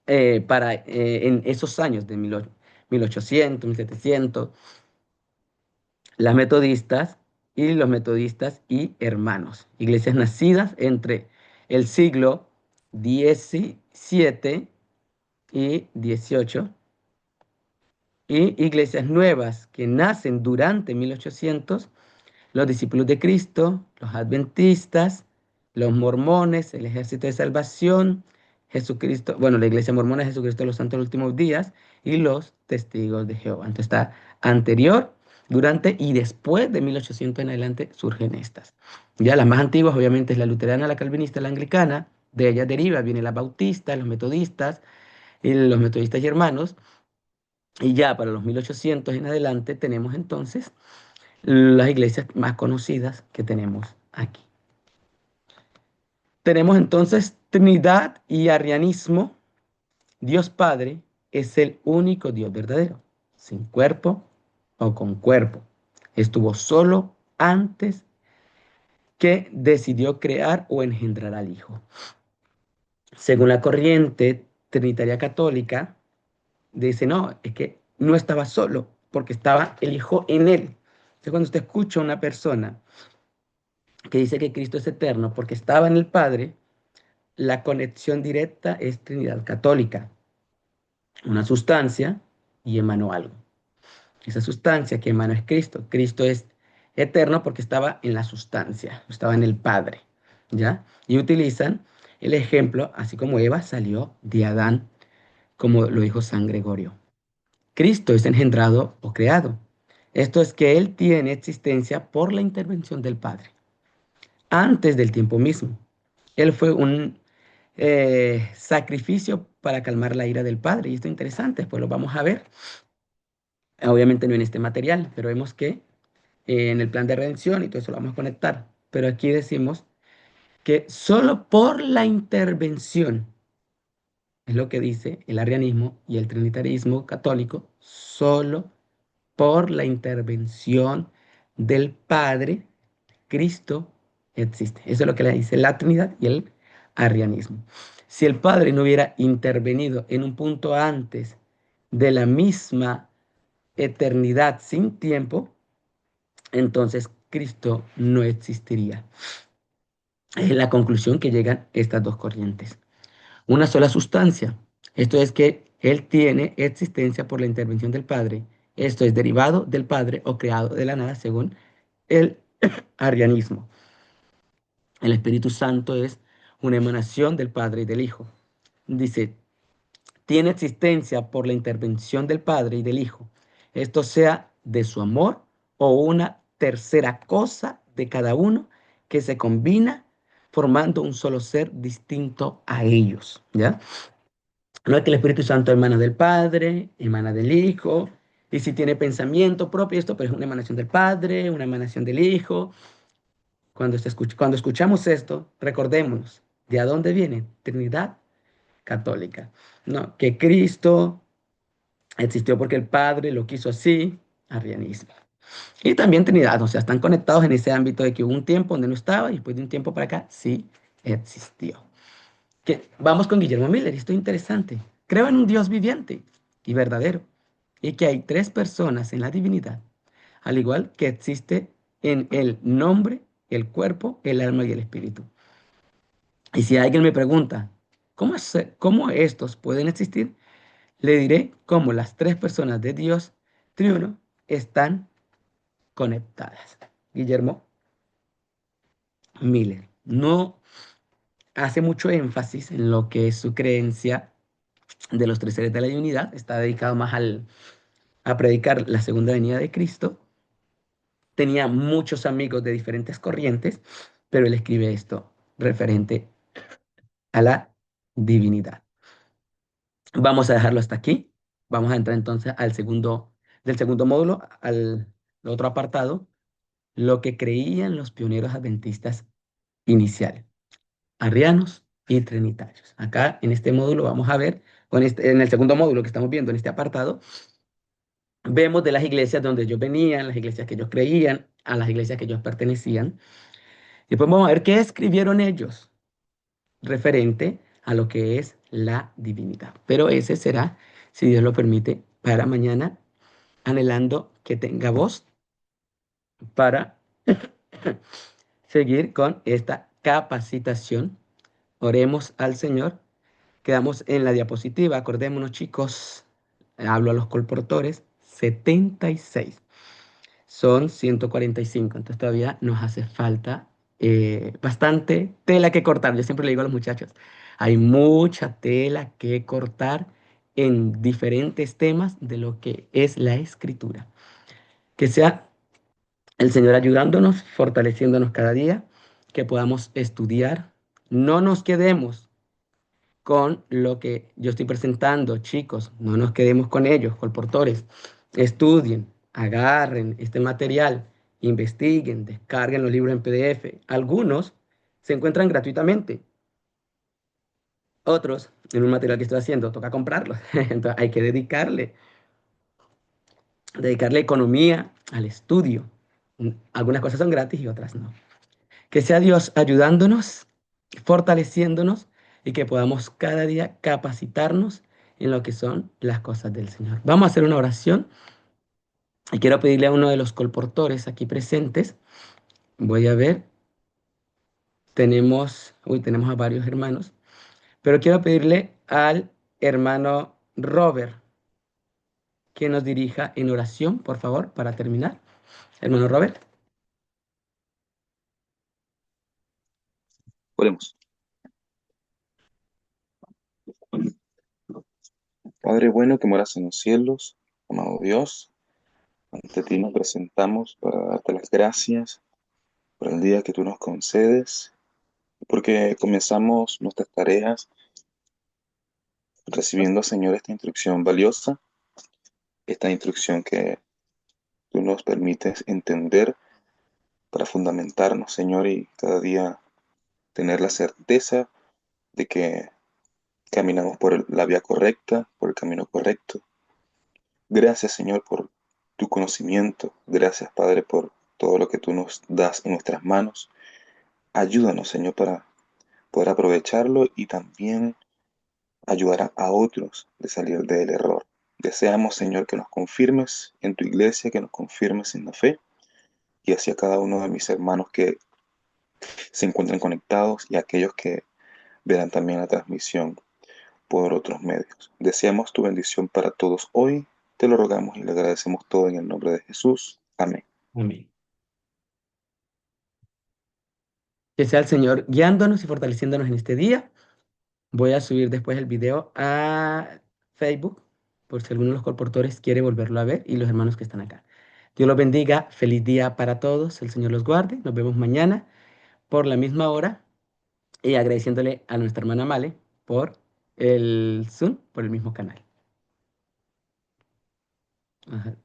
en esos años de 1800, 1700, las metodistas y los metodistas y hermanos. Iglesias nacidas entre el siglo XVII y XVIII, y iglesias nuevas que nacen durante 1800, los discípulos de Cristo, los adventistas, los mormones, el ejército de salvación, Jesucristo, bueno, la iglesia mormona, Jesucristo de los santos de los últimos días, y los testigos de Jehová. Entonces está anterior, durante y después de 1800 en adelante surgen estas. Ya las más antiguas obviamente es la luterana, la calvinista, la anglicana. De ellas deriva, viene la bautista, los metodistas y hermanos. Y ya para los 1800 en adelante tenemos entonces las iglesias más conocidas que tenemos aquí. Tenemos entonces Trinidad y Arrianismo. Dios Padre es el único Dios verdadero, sin cuerpo o con cuerpo. Estuvo solo antes que decidió crear o engendrar al Hijo. Según la corriente trinitaria católica, dice, no, es que no estaba solo, porque estaba el Hijo en él. Entonces, cuando usted escucha a una persona que dice que Cristo es eterno porque estaba en el Padre, la conexión directa es Trinidad Católica, una sustancia y emanó algo. Esa sustancia que emanó es Cristo. Cristo es eterno porque estaba en la sustancia, estaba en el Padre, ¿ya? Y utilizan el ejemplo, así como Eva salió de Adán, como lo dijo San Gregorio. Cristo es engendrado o creado. Esto es que Él tiene existencia por la intervención del Padre, antes del tiempo mismo. Él fue un sacrificio para calmar la ira del Padre. Y esto es interesante, pues lo vamos a ver. Obviamente no en este material, pero vemos que en el plan de redención y todo eso lo vamos a conectar. Pero aquí decimos que solo por la intervención, es lo que dice el arrianismo y el trinitarismo católico, solo por la intervención del Padre, Cristo existe. Eso es lo que le dice la Trinidad y el arrianismo. Si el Padre no hubiera intervenido en un punto antes de la misma eternidad sin tiempo, entonces Cristo no existiría. Es la conclusión que llegan estas dos corrientes. Una sola sustancia. Esto es que Él tiene existencia por la intervención del Padre. Esto es derivado del Padre o creado de la nada según el arrianismo. El Espíritu Santo es una emanación del Padre y del Hijo. Dice, tiene existencia por la intervención del Padre y del Hijo. Esto sea de su amor o una tercera cosa de cada uno que se combina formando un solo ser distinto a ellos, ¿ya? No es que el Espíritu Santo emana del Padre, emana del Hijo, y si tiene pensamiento propio, esto pero es una emanación del Padre, una emanación del Hijo. Cuando escuchamos esto, recordémonos, ¿de a dónde viene? Trinidad católica. No, que Cristo existió porque el Padre lo quiso así, arrianismo. Y también Trinidad, o sea, están conectados en ese ámbito de que hubo un tiempo donde no estaba y después de un tiempo para acá sí existió. Vamos con Guillermo Miller, esto es interesante. Creo en un Dios viviente y verdadero y que hay tres personas en la divinidad, al igual que existe en el nombre, el cuerpo, el alma y el espíritu. Y si alguien me pregunta, ¿cómo estos pueden existir? Le diré cómo las tres personas de Dios triuno están conectadas. Guillermo Miller no hace mucho énfasis en lo que es su creencia de los tres seres de la divinidad, está dedicado más a predicar la segunda venida de Cristo. Tenía muchos amigos de diferentes corrientes, pero él escribe esto referente a la divinidad. Vamos a dejarlo hasta aquí. Vamos a entrar entonces del segundo módulo, al otro apartado, lo que creían los pioneros adventistas iniciales, arrianos y trinitarios. Acá en este módulo vamos a ver, en el segundo módulo que estamos viendo en este apartado, vemos de las iglesias donde ellos venían, las iglesias que ellos creían, a las iglesias que ellos pertenecían. Y después vamos a ver qué escribieron ellos referente a lo que es la divinidad. Pero ese será, si Dios lo permite, para mañana, anhelando que tenga voz para seguir con esta capacitación. Oremos al Señor. Quedamos en la diapositiva. Acordémonos, chicos, hablo a los colportores, 76. Son 145, entonces todavía nos hace falta bastante tela que cortar. Yo siempre le digo a los muchachos, hay mucha tela que cortar en diferentes temas de lo que es la escritura. Que sea el Señor ayudándonos, fortaleciéndonos cada día, que podamos estudiar. No nos quedemos con lo que yo estoy presentando, chicos. No nos quedemos con ellos, colportores. Estudien, agarren este material, investiguen, descarguen los libros en PDF. Algunos se encuentran gratuitamente, otros en un material que estoy haciendo, toca comprarlos. Entonces hay que dedicarle economía al estudio. Algunas cosas son gratis y otras no. Que sea Dios ayudándonos, fortaleciéndonos y que podamos cada día capacitarnos en lo que son las cosas del Señor. Vamos a hacer una oración y quiero pedirle a uno de los colportores aquí presentes. Voy a ver, tenemos a varios hermanos, pero quiero pedirle al hermano Robert que nos dirija en oración, por favor, para terminar. Hermano Robert. Oremos. Padre bueno que moras en los cielos, amado Dios, ante ti nos presentamos para darte las gracias por el día que tú nos concedes, porque comenzamos nuestras tareas recibiendo, Señor, esta instrucción valiosa, esta instrucción que tú nos permites entender para fundamentarnos, Señor, y cada día tener la certeza de que caminamos por la vía correcta, por el camino correcto. Gracias, Señor, por tu conocimiento. Gracias, Padre, por todo lo que tú nos das en nuestras manos. Ayúdanos, Señor, para poder aprovecharlo y también ayudar a otros de salir del error. Deseamos, Señor, que nos confirmes en tu iglesia, que nos confirmes en la fe y hacia cada uno de mis hermanos que se encuentren conectados y aquellos que verán también la transmisión por otros medios. Deseamos tu bendición para todos hoy. Te lo rogamos y le agradecemos todo en el nombre de Jesús. Amén. Amén. Que sea el Señor guiándonos y fortaleciéndonos en este día. Voy a subir después el video a Facebook, por si alguno de los colportores quiere volverlo a ver y los hermanos que están acá. Dios los bendiga, feliz día para todos, el Señor los guarde. Nos vemos mañana por la misma hora y agradeciéndole a nuestra hermana Male por el Zoom, por el mismo canal. Ajá.